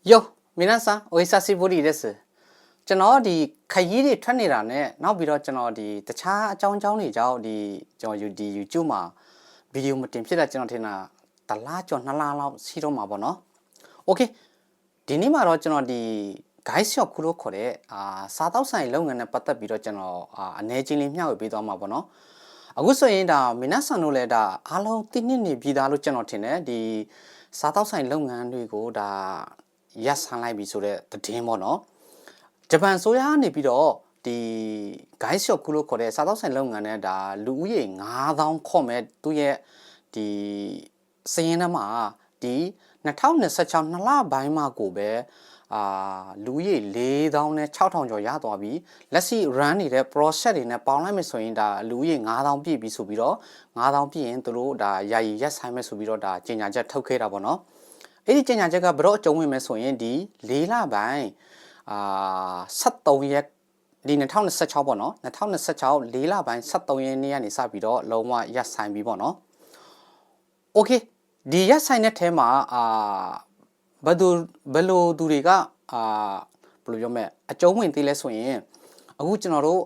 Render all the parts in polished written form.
よ、皆さん、お久しぶりです。ကျွန်တော်ဒီခရီးတွေထွက်နေတာနဲ့နောက်ပြီးတော့ကျွန်တော်ဒီတခြားအကြောင်းတွေကြောင့်ကျွန်တော်ဒီ YouTube မှာဗီဒီယိုမတင်ဖြစ်တာကျွန်တော်ထင်တာတစ်လကျော်2လလောက်ရှိတော့မှာပေါ့နော်။ Okay ဒီနေ့မှာတော့ကျွန်တော်ဒီ guide shop ခုလို့ခေါ်တဲ့စားတောက်ဆိုင်လုပ်ငန်းနဲ့ပတ်သက်ပြီးတော့ကျွန်တော်အနေချင်းလေးမျှဝေပေးသွားမှာပေါ့နော်။အခုဆိုရင်ဒါမင်းဆန်တို့လည်းဒါအားလုံးသိနေပြီးသားလို့ကျွန်တော်ထင်တယ်ဒီစားတောက်ဆိုင်လုပ်ငန်းတွေကိုဒါရက်ဆန်းလိုက်ပြီဆိုတဲ့သတင်းပေါ့နော်ဂျပန်ဆိုရကနေပြီးတော့ဒီ guide shop ခုလို့ခေါ်တဲ့စားတောက်ဆိုင်လုပ်ငန်းနဲ့ဒါလူဦးရေ9000ခေါ်မဲ့သူရဲ့ဒီစည်ရင်းထဲမှာဒီ2026နှစ်လပိုင်းမှာကိုပဲလူဦးရေ4000နဲ့6000ကျော်ရသွားပြီလက်ရှိ run နေတဲ့ process တွေနဲ့ပေါင်းလိုက်မယ်ဆိုရင်ဒါလူဦးရေ9000ပြည့်ပြီဆိုပြီးတော့9000ပြည့်ရင်သူတို့ဒါယာယီရက်ဆိုင်မယ်ဆိုပြီးတော့ဒါကြေညာချက်ထုတ်ခဲ့တာပေါ့နော်အဲ့ဒီကြေညာချက်ကဘယ်တော့အကျုံးဝင်မယ်ဆိုရင်ဒီ4လပိုင်း73ရက်ဒီ2026ပေါ့နော်2026 4လပိုင်း73ရက်နေ့ကနေစပြီးတော့လုံးဝရက်ဆိုင်ပြီပေါ့နော်โอเคဒီရက်ဆိုင်တဲ့ထဲမှာဘယ်လိုသူတွေကဘယ်လိုပြောမလဲအကျုံးဝင်သေးလဲဆိုရင်အခုကျွန်တော်တို့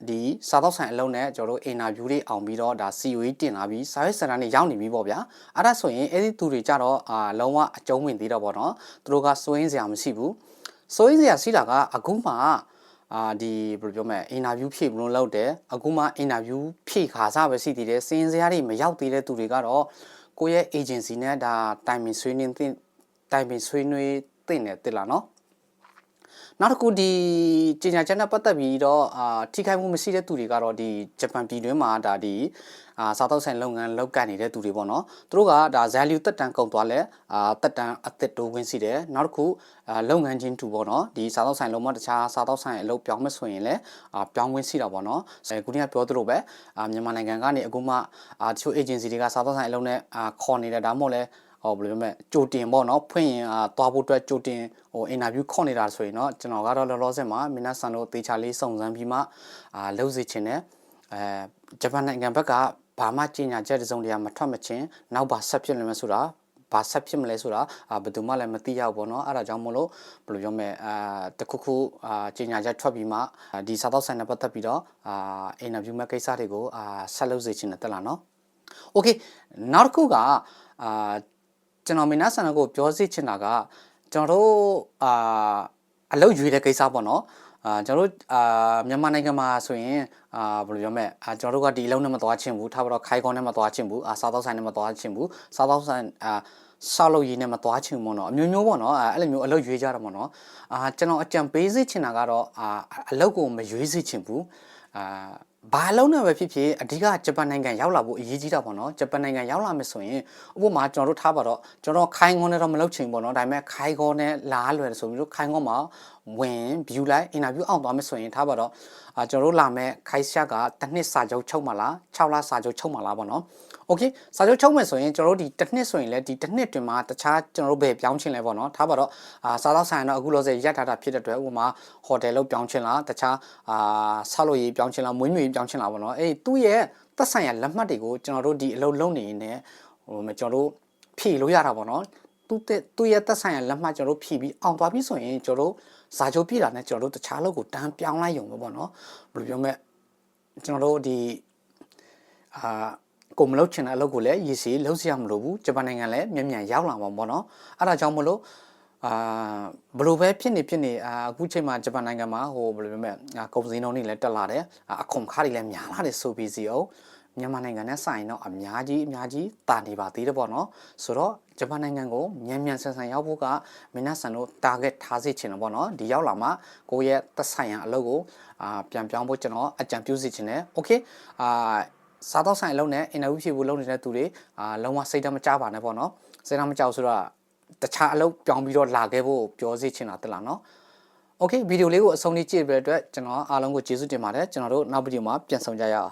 ဒီစားတော့ဆိုင်အလုံးနဲ့ကျွန်တော်တို့ interview တွေအောင်ပြီးတော့ဒါ COE တင်လာပြီး service center နဲ့ရောက်နေပြီပေါ့ဗျာအဲ့ဒါဆိုရင်အဲ့ဒီသူတွေကြတော့လုံးဝအကျုံးဝင်သေးတော့ပေါ့နော်သူတို့ကစိုးရင်းစရာမရှိဘူးစိုးရင်းစရာရှိတာကအခုမှဒီဘယ်လိုပြောမလဲ interview ဖြည့်ဘလို့လုပ်တယ်အခုမှ interview ဖြည့်ခါစားပဲရှိသေးတယ်စင်းစရာတွေမရောက်သေးတဲ့သူတွေကတော့ကိုယ့်ရဲ့ agency နဲ့ဒါတိုင်ပင်ဆွေးနွေးတင်တယ်တိလားနော်နောက်တစ်ခုဒီကြေညာချက်နဲ့ပတ်သက်ပြီးတော့ထိခိုက်မှုမရှိတဲ့သူတွေကတော့ဒီဂျပန်ပြည်တွင်းမှာဒါဒီစားတောက်ဆိုင်လုပ်ငန်းလုပ်ကိုင်နေတဲ့သူတွေပေါ့နော်သူတို့ကဒါ value တက်တန်းကုန်သွားလဲတက်တန်းအသစ်တိုးဝင်စီတယ်နောက်တစ်ခုလုပ်ငန်းချင်းတူပေါ့နော်ဒီစားတောက်ဆိုင်လုံးမတခြားစားတောက်ဆိုင်အလုပ်ပြောင်းမဲ့ဆိုရင်လဲပြောင်းဝင်စီတာပေါ့နော်ခုနကပြောသလိုပဲမြန်မာနိုင်ငံကနေအခုမှတချို့ agency တွေကစားတောက်ဆိုင်အလုပ်နဲ့ခေါ်နေတယ်ဒါမှမဟုတ်လဲဘယ်လိုလဲကြိုတင်ပေါ့နော်ဖွင့်ရင်သွားဖို့အတွက်ကြိုတင်interview ခေါ်နေတာဆိုရင်เนาะကျွန်တော်ကတော့လောလောဆယ်မှာမင်းဆန်တို့တေချာလေးစုံစမ်းပြီးမှလုပ်စီခြင်းနဲ့ဂျပန်နိုင်ငံဘက်ကဘာမှကြေညာချက်တစုံတရာမထွက်မချင်းနောက်ဘာဆက်ဖြစ်နေမလဲဆိုတာဘာဆက်ဖြစ်မလဲဆိုတာဘယ်သူမှလည်းမသိရဘူးပေါ့နော်အဲ့ဒါကြောင့်မလို့ဘယ်လိုပြောမလဲတခုခုကြေညာချက်ထွက်ပြီးမှဒီစားတော့ဆိုင်နဲ့ပတ်သက်ပြီးတော့interview မဲ့ကိစ္စတွေကိုဆက်လုပ်စီခြင်းနဲ့တက်လာနော်โอเคနောက်တစ်ခုကကျွန်တော်မင်းဆန်ကိုပြောစီချင်တာကကျွန်တော်တို့အလုပ်ရွေးတဲ့ကိစ္စပေါ့နော်ကျွန်တော်တို့မြန်မာနိုင်ငံမှာဆိုရင်ဘယ်လိုပြောမလဲကျွန်တော်တို့ကဒီလုံးနဲ့မသွားချင်ဘူးထားပါတော့ခိုင်ကောင်းနဲ့မသွားချင်ဘူးစားတော့ဆိုင်နဲ့မသွားချင်ဘူးစားတော့ဆိုင်ဆောက်လုပ်ရေးနဲ့မသွားချင်ဘူးပေါ့နော်အမျိုးမျိုးပေါ့နော်အဲ့လိုမျိုးအလုပ်ရွေးကြတာပေါ့နော်ကျွန်တော်အကြံပေးစီချင်တာကတော့အလုပ်ကိုမရွေးစီချင်ဘူးဘာလုံးနဲ့ပဲဖြစ်ဖြစ်အဓိကဂျပန်နိုင်ငံရောက်လာဖို့အရေးကြီးတာပေါ့နော်ဂျပန်နိုင်ငံရောက်လာမယ်ဆိုရင်ဥပမာကျွန်တော်တို့ထားပါတော့ကျွန်တော်ခိုင်ကောနဲ့တော့မလုပ်ချင်ပေါ့နော်ဒါပေမဲ့ခိုင်ကောနဲ့လာလွယ်ဆိုပြီးတော့ခိုင်ကောမှာဝင် view လိုက် interview အောင်သွားမယ်ဆိုရင်ထားပါတော့ကျွန်တော်တို့လာမယ်ခိုင်ရှာကတစ်နှစ်စာချုပ်ချုပ်မှာလား6လစာချုပ်ချုပ်မှာလားပေါ့နော်โอเคစာချုပ်ချုပ်မယ်ဆိုရင်ကျွန်တော်တို့ဒီတစ်နှစ်ဆိုရင်လည်းဒီတစ်နှစ်တွင်မှာတခြားကျွန်တော်တို့ဘယ်ပြောင်းချင်လဲပေါ့နော်ထားပါတော့စားတော့ဆိုင်တော့အခုလောဆယ်ရက်ထားတာဖြစ်တဲ့အတွက်ဥပမာဟိုတယ်လို့ပြောင်းချင်လားတခြားဆောက်လုပ်ရေးပြောင်းချင်လားမွေးမြူရေးပြောင်းချင်လားပေါ့နော်သူ့ရဲ့သက်ဆိုင်ရာလက်မှတ်တွေကိုကျွန်တော်တို့ဒီအလုပ်လုပ်နေနေကျွန်တော်တို့ဖြည့်လို့ရတာပေါ့နော်သူ့ရဲ့သက်ဆိုင်ရာလက်မှတ်ကျွန်တော်တို့ဖြည့်ပြီးအောင်သွားပြီဆိုရင်ကျွန်တော်တို့စာချုပ်ပြည့်တာနဲ့ကျွန်တော်တို့တခြားလုပ်ကိုတန်းပြောင်းလိုက်ရုံပဲပေါ့နော်ဘယ်လိုပြောမလဲကျွန်တော်တို့ဒီကိုမလုပ်ချင်တဲ့အလုပ်ကိုလည်းရည်စီလုပ်စရာမလိုဘူးဂျပန်နိုင်ငံလည်းမြန်ရောက်လာမှာပေါ့နော်အဲ့ဒါကြောင့်မလို့ဘယ်လိုပဲဖြစ်နေအခုချိန်မှာဂျပန်နိုင်ငံမှာဘယ်လိုပြောမလဲကုန်စည်နှုန်းတွေလည်းတက်လာတယ်အခွန်ခါတွေလည်းများလာတယ်ဆိုပြီးစီအောင်မြန်မာနိုင်ငံနဲ့ဆိုင်တော့အများကြီးတာနေပါသေးတယ်ပေါ့နော်ဆိုတော့ဂျပန်နိုင်ငံကိုမြန်ဆန်ရောက်ဖို့ကမင်းဆန်တို့ target ထားစေချင်တယ်ပေါ့နော်ဒီရောက်လာမှကိုယ့်ရဲ့သက်ဆိုင်ရာအလုပ်ကိုပြန်ပြောင်းဖို့ကျွန်တော်အကြံပြုစေချင်တယ်โอเคစားတော့ဆိုင်အလုပ်နဲ့ interview ဖြေဖို့လုပ်နေတဲ့သူတွေလုံးဝစိတ်ဓာတ်မကြပါနဲ့ပေါ့နော်စိတ်ဓာတ်မကြောက်ဆိုတော့တခြားအလုပ်ပြောင်းပြီးတော့လာခဲ့ဖို့ပြောစေချင်တာတက်လာနော်โอเคဗီဒီယိုလေးကိုအဆုံးထိကြည့်ပြတဲ့အတွက်ကျွန်တော်အားလုံးကိုကျေးဇူးတင်ပါတယ်ကျွန်တော်တို့နောက်ဗီဒီယိုမှာပြန်ဆောင်ကြရအောင်